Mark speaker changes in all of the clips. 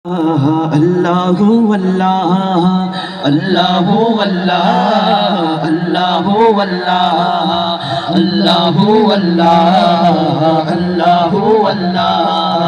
Speaker 1: अल्लाहु अल्लाह अल्लाहु अल्लाह अल्लाहु अल्लाह अल्लाहु अल्लाह अल्लाहु अल्लाह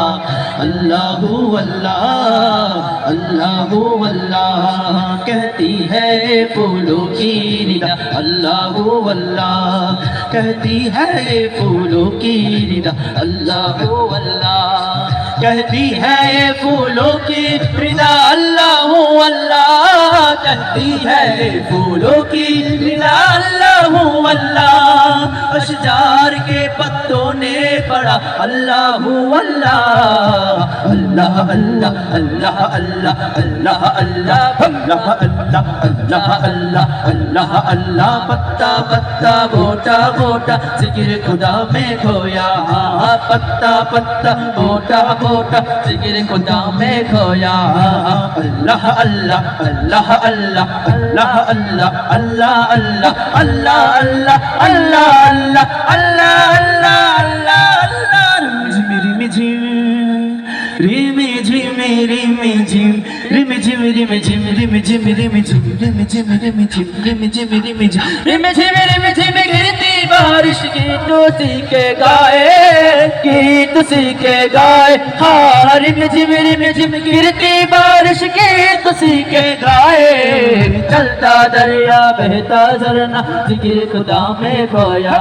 Speaker 1: अल्लाहु अल्लाह अल्लाहु अल्लाह कहती है फूलों की निदा अल्लाहु अल्लाह कहती है फूलों की निदा अल्लाहु अल्लाह कहती है ये फूलों की रिदा अल्लाहु अल्लाह कहती है ये फूलों की रिदा अल्लाहु अल्लाह अशजार के पत्तों ने पढ़ा अल्लाहु अल्लाह अल्लाह अल्लाह अल्लाह अल्लाह अल्लाह अल्लाह अल्लाह अल्लाह अल्लाह अल्लाह अल्लाह अल्लाह पत्ता पत्ता मोटा मोटा जिक्र खुदा में खोया पत्ता पत्ता मोटा मोटा जिक्र खुदा में खोया अल्लाह अल्लाह अल्लाह अल्लाह अल्लाह अल्लाह अल्लाह अल्लाह अल्लाह अल्लाह अल्लाह अल्लाह अल्लाह अल्लाह अल्लाह अल्लाह झिम झिम झिम रिम झिम रिम झिम रिम झिम रिम झिम रिम झिम रिम झिम रिम झिम रिम झिम रिम झिम रिम झिम रिम झिम गिरती बारिश गीत सीखे गाए गीत सीखे गाए हाँ रिम झिम गिरती बारिश गीत सीखे गाए चलता दरिया बहता झरना जिक्र खुदा में खोया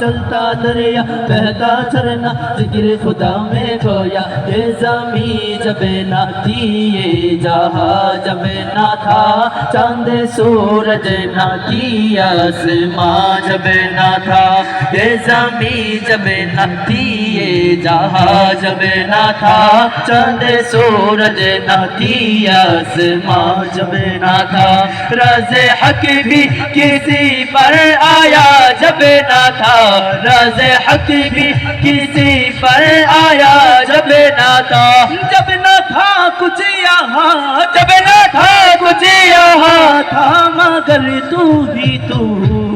Speaker 1: चलता दरिया बहता झरना जिक्र खुदा में खोया ये ज़मीं जब ना थी ये जहाँ जब ना था चांद सूरज ना थी आसमां जब ना था ये ज़मीं जब ना थी ये जहाँ जब ना था चांद सूरज ना थी आसमां जब ना था राज़े हक भी किसी पर आया जब ना था राज़े हक भी किसी पर आया जब जब न था कुछ यहाँ जब न था कुछ यहाँ था मगर तू ही तू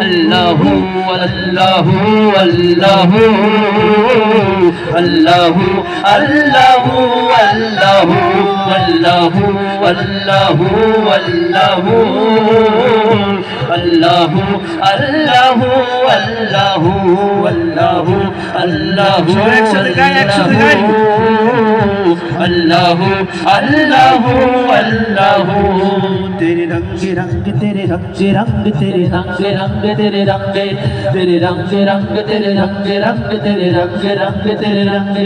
Speaker 1: अल्लाहु अल्लाहु अल्लाहु अल्लाहु अल्लाहु अल्लाहु अल्लाहु अल्लाहु अल्लाहु अल्लाहु अल्लाहु अल्लाहु अल्लाहु अल्लाहु अल्लाहु अल्लाहु अल्लाहु तेरे रंग रंग तेरे रंग रंग तेरे रंग रंग तेरे रंग तेरे रंग रंग तेरे रंग रंग तेरे रंग रंग तेरे रंग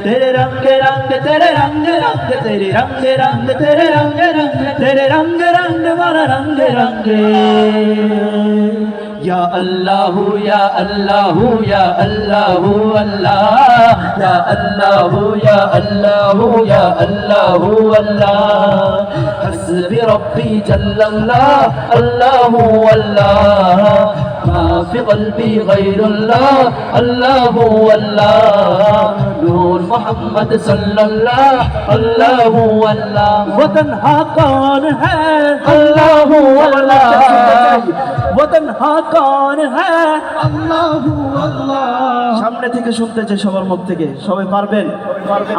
Speaker 1: तेरे रंग रंग तेरे रंग रंग तेरे रंग रंग तेरे रंग रंग तेरे रंग रंग वाला रंग रंग या अल्लाहु या अल्लाहु या अल्लाहु अल्लाह या अल्लाहु या अल्लाहु या अल्लाहु अल्लाह हस्बी रब्बी जल्लल्लाह अल्लाहु अल्लाह मा फी क़ल्बी गैरुल्लाह अल्लाहु अल्लाह नूर मोहम्मद सल्लल्लाह अल्लाहु अल्लाह वो तन्हा कौन है अल्लाहु अल्लाह वो तन्हा कौन है अल्लाहु अल्लाह সামনে থেকে শুনতে চাই সবার মুখ থেকে সবাই পারবেন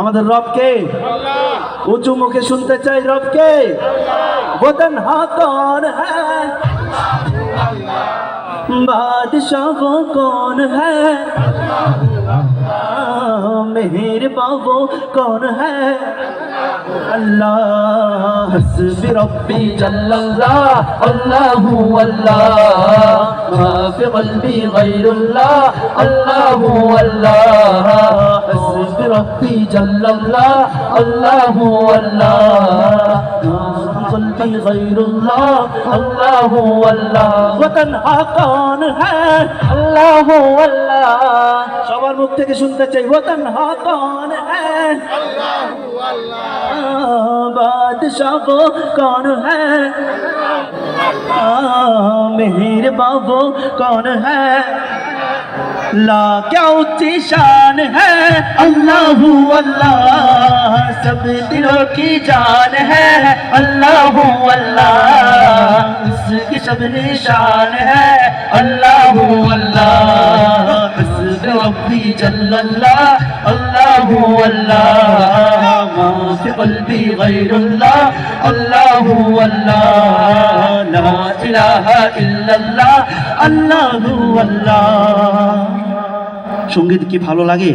Speaker 1: আমাদের রব কে আল্লাহ উঁচু মুখে শুনতে চাই রব কে আল্লাহ वो तन्हा कौन है बादशाह वो कौन है मेहरबान वो कौन है अल्लाह हस्बी रब्बी जल्लल्लाह अल्लाहु अल्लाह मा फी क़ल्बी गैरुल्लाह अल्लाहु अल्लाह हस्बी रब्बी जल्लल्लाह अल्लाहु अल्लाह मा फी क़ल्बी गैरुल्लाह अल्लाहु अल्लाह वो तन्हा कौन है अल्लाहु अल्लाह সবার মুখ থেকে শুনতে চাই वो तन्हा कौन है अल्लाहु अल्लाह बादशाह वो कौन है मेहरबान वो कौन है ला क्या ऊंची शान है अल्लाहु अल्लाह सब दिलों की जान है अल्लाहु अल्लाह उसकी सब निशान है अल्लाहु अल्लाह ربي جل الله الله الله ما في قلبي غير الله الله الله لا إله إلا الله الله الله সঙ্গীত কি ভালো লাগে?